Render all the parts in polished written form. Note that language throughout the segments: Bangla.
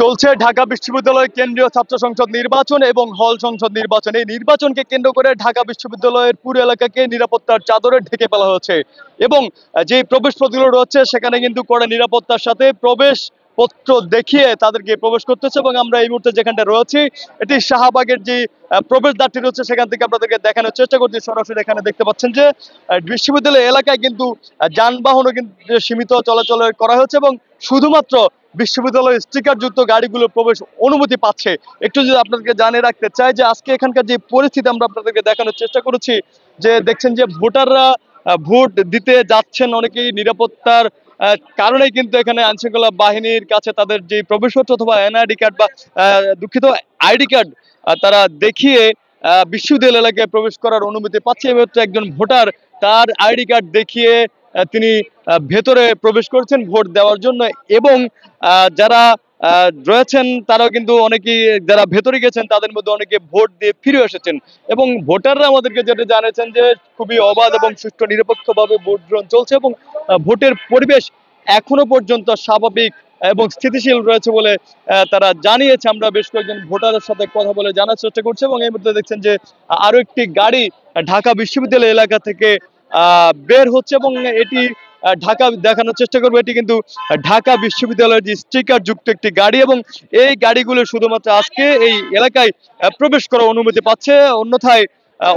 চলছে ঢাকা বিশ্ববিদ্যালয় কেন্দ্রীয় ছাত্র সংসদ নির্বাচন এবং হল সংসদ নির্বাচন। এই নির্বাচনকে কেন্দ্র করে ঢাকা বিশ্ববিদ্যালয়ের পুরো এলাকাকে নিরাপত্তার চাদরে ঢেকে ফেলা হয়েছে এবং যে প্রবেশ পথগুলো রয়েছে সেখানে কিন্তু কড়া নিরাপত্তার সাথে প্রবেশ পত্র দেখিয়ে তাদেরকে প্রবেশ করতেছে। এবং আমরা এই মুহূর্তে যেখানটা রয়েছি এটি শাহবাগের যে প্রবেশদ্বারটি রয়েছে সেখান থেকে আপনাদেরকে দেখানোর চেষ্টা করছি। সরাসরি এখানে দেখতে পাচ্ছেন যে বিশ্ববিদ্যালয় এলাকায় কিন্তু যানবাহনও কিন্তু সীমিত চলাচল করা হয়েছে এবং শুধুমাত্র বিশ্ববিদ্যালয়ের স্টিকার যুক্ত গাড়িগুলো প্রবেশ অনুমতি পাচ্ছে। একটু যদি আপনাদেরকে জানিয়ে রাখতে চাই যে আজকে এখানকার যে পরিস্থিতি আমরা আপনাদেরকে দেখানোর চেষ্টা করেছি, যে দেখছেন যে ভোটাররা ভোট দিতে যাচ্ছেন, অনেকেই নিরাপত্তার কারণে কিন্তু এখানে আইনশৃঙ্খলা বাহিনীর কাছে তাদের যে প্রবেশপত্র অথবা এনআইডি কার্ড বা দুঃখিত আইডি কার্ড তারা দেখিয়ে বিশ্ববিদ্যালয় এলাকায় প্রবেশ করার অনুমতি পাচ্ছে। এবং একজন ভোটার তার আইডি কার্ড দেখিয়ে তিনি ভেতরে প্রবেশ করেছেন ভোট দেওয়ার জন্য। এবং যারা রয়েছেন তারাও কিন্তু অনেকেই যারা ভেতরে গেছেন তাদের মধ্যে অনেকে ভোট দিয়ে ফিরে এসেছেন। এবং ভোটাররা আমাদেরকে যেটা জানিয়েছেন যে খুবই অবাধ এবং সুষ্ঠু নিরপেক্ষভাবে ভোট গ্রহণ চলছে এবং ভোটের পরিবেশ এখনো পর্যন্ত স্বাভাবিক এবং স্থিতিশীল রয়েছে বলে তারা জানিয়েছে। আমরা বেশ কয়েকজন ভোটারের সাথে কথা বলে জানার চেষ্টা করছি এবং এই মুহূর্তে দেখছেন যে আরো একটি গাড়ি ঢাকা বিশ্ববিদ্যালয় এলাকা থেকে বের হচ্ছে এবং এটি ঢাকা দেখানোর চেষ্টা করবো। এটি কিন্তু ঢাকা বিশ্ববিদ্যালয়ের যে স্টিকার যুক্ত একটি গাড়ি এবং এই গাড়িগুলো শুধুমাত্র আজকে এই এলাকায় প্রবেশ করার অনুমতি পাচ্ছে।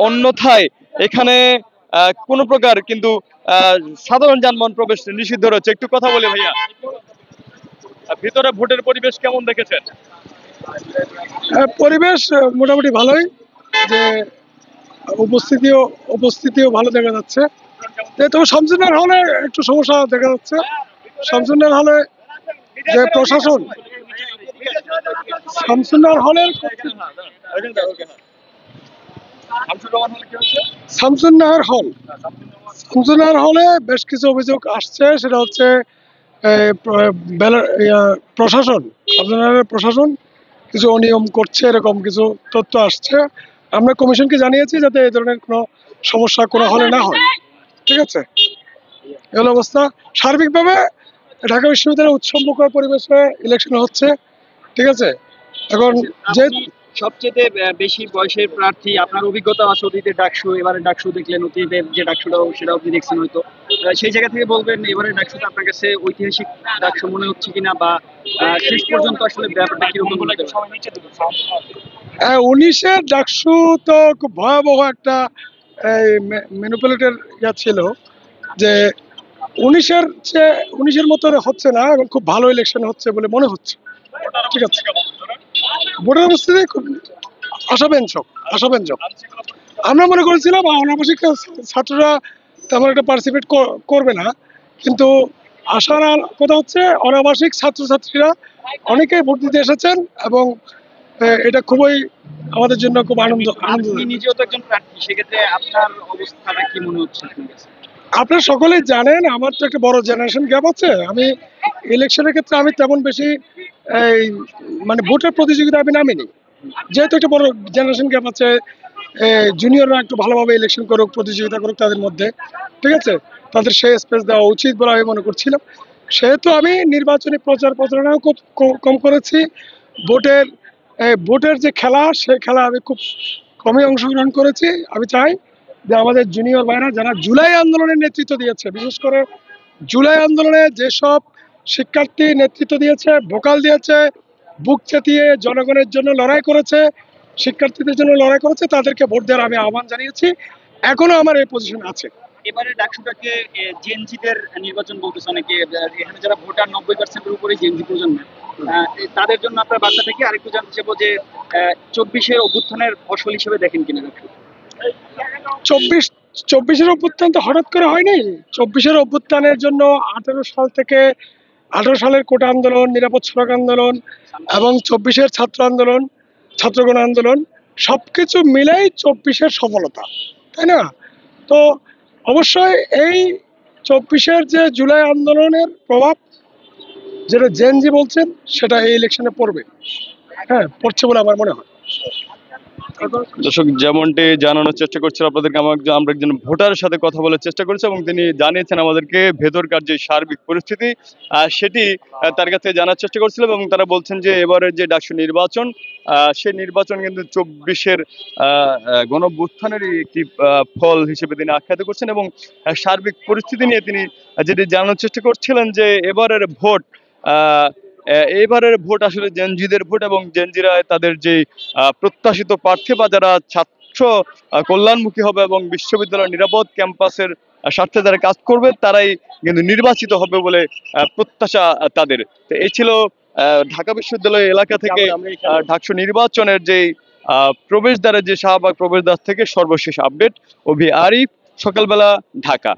অন্যথায় এখানে কোন প্রকার কিন্তু সাধারণ যানবাহন প্রবেশ নিষিদ্ধ রয়েছে। একটু কথা বলে ভাইয়া, ভিতরে ভোটের পরিবেশ কেমন দেখেছেন? পরিবেশ মোটামুটি ভালোই, যে উপস্থিতিও ভালো দেখা যাচ্ছে। তবে শামসুন্নাহার হলে একটু সমস্যা দেখা যাচ্ছে। শামসুন্নাহার হলে যে প্রশাসন, শামসুন্নাহার হলের শামসুন্নাহার হলে বেশ কিছু অভিযোগ আসছে। সেটা হচ্ছে প্রশাসন কিছু অনিয়ম করছে, এরকম কিছু তথ্য আসছে। আমরা কমিশনকে জানিয়েছি যাতে এই ধরনের কোনো সমস্যা কোনো হলে না হয়। ঠিক আছে, এই হলো অবস্থা। সার্বিকভাবে ঢাকা বিশ্ববিদ্যালয়ের উৎসবমুখর পরিবেশে ইলেকশন হচ্ছে। ঠিক আছে, এখন যে সবচেয়ে বেশি বয়সের প্রার্থী, আপনার অভিজ্ঞতা আছে অতীতের ডাকসু, এবারে ডাকসু দেখলেন, অতীতের যে ডাকসুটাও সেটাও আপনি দেখছেন হয়তো, সেই জায়গা থেকে বলবেন এবারে ডাকসুটা আপনার কাছে ঐতিহাসিক ডাকসু মনে হচ্ছে কিনা, বা শেষ পর্যন্ত আসলে ব্যাপারটা কিরকম লাগে? 19-এর ডাকসু তো খুব ভয়াবহ একটা ম্যানিপুলেটের ছিল, যে 19-এর মতো হচ্ছে না এবং খুব ভালো ইলেকশন হচ্ছে বলে মনে হচ্ছে। ঠিক আছে, ভোটের অবস্থিতি খুব আশাব্যঞ্জক। আমরা মনে করেছিলাম অনাবাসিক ছাত্ররা তেমন একটা পার্টিসিপেট করবে না, কিন্তু আশার কথা হচ্ছে অনাবাসিক ছাত্রছাত্রীরা অনেকেই ভোট দিতে এসেছেন এবং এটা খুবই আমাদের জন্য খুব আনন্দ। আপনি নিজেও তো একজন প্রার্থী, সেক্ষেত্রে আপনার অবস্থাটা কি মনে হচ্ছে আপনার কাছে? আপনারা সকলেই জানেন আমার তো একটা বড় জেনারেশন গ্যাপ আছে। আমি ইলেকশনের ক্ষেত্রে আমি তেমন বেশি মানে ভোটের প্রতিযোগিতা আমি নামিনি, যেহেতু একটা বড় জেনারেশন গ্যাপ আছে। জুনিয়ররা একটু ভালোভাবে ইলেকশন করুক, প্রতিযোগিতা করুক তাদের মধ্যে। ঠিক আছে, তাদের সেই স্পেস দেওয়া উচিত বলে আমি মনে করছিলাম। সেহেতু আমি নির্বাচনী প্রচারণাও খুব কম করেছি। ভোটের যে খেলা, সেই খেলা আমি খুব কমই অংশগ্রহণ করেছি। আমি চাই যে আমাদের জুনিয়র ভাইরা যারা জুলাই আন্দোলনের নেতৃত্ব দিয়েছে, বিশেষ করে জুলাই আন্দোলনে যেসব শিক্ষার্থী নেতৃত্ব দিয়েছে, ভোকাল দিয়েছে, বুক চেতিয়ে জনগণের জন্য লড়াই করেছে, শিক্ষার্থীদের জন্য লড়াই করেছে, তাদেরকে ভোট দেওয়ার আমি আহ্বান জানিয়েছি। এখনো আমার এই পজিশন আছে। এবারে ডাকসুটাকে জেনজিদের নির্বাচন বলতেছে অনেকে, এখানে যারা ভোটার 90%-এর উপরে জেনজি প্রজন্ম, তাদের জন্য আপনার বার্তা থেকে আরেকটু জানতে চাইবো যে 24-এর অভ্যুত্থানের ফসল হিসেবে দেখেন কিনা ডাকসু? 24-এর অভ্যুত্থান তো হঠাৎ করে হয়নি। 24-এর অভ্যুত্থানের জন্য 18 সালের কোটা আন্দোলন, নিরাপদ সড়ক আন্দোলন এবং 24-এর ছাত্রগণ আন্দোলন সবকিছু মিলেই 24-এর সফলতা, তাই না? তো অবশ্যই এই 24-এর যে জুলাই আন্দোলনের প্রভাব, যেটা জেনজি বলছেন, সেটা এই ইলেকশনে পড়বে। হ্যাঁ, পড়ছে বলে আমার মনে হয়। দর্শক, যেমনটি জানানোর চেষ্টা করছিল আপনাদেরকে, আমরা একজন ভোটারের সাথে কথা বলার চেষ্টা করেছি এবং তিনি জানিয়েছেন আমাদেরকে ভেতরকার যে সার্বিক পরিস্থিতি সেটি তার কাছে জানার চেষ্টা করছিলাম, এবং তারা বলছেন যে এবারের যে ডাকসু নির্বাচন সেই নির্বাচন কিন্তু 24-এর গণঅভ্যুত্থানেরই একটি ফল হিসেবে তিনি আখ্যায়িত করছেন, এবং সার্বিক পরিস্থিতি নিয়ে তিনি যেটি জানানোর চেষ্টা করছিলেন যে এবারের ভোট আসলে জেনজিদের ভোট, এবং জেনজিরা তাদের যে প্রত্যাশিত প্রার্থী বা যারা ছাত্র কল্যাণমুখী হবে এবং বিশ্ববিদ্যালয়ের নিরাপদ ক্যাম্পাসের স্বার্থে যারা কাজ করবে তারাই কিন্তু নির্বাচিত হবে বলে প্রত্যাশা তাদের। তো এই ছিল ঢাকা বিশ্ববিদ্যালয় এলাকা থেকে ডাকসু নির্বাচনের যে প্রবেশদ্বারের যে শাহবাগ প্রবেশদ্বার থেকে সর্বশেষ আপডেট। অভি আরিফ, সকালবেলা, ঢাকা।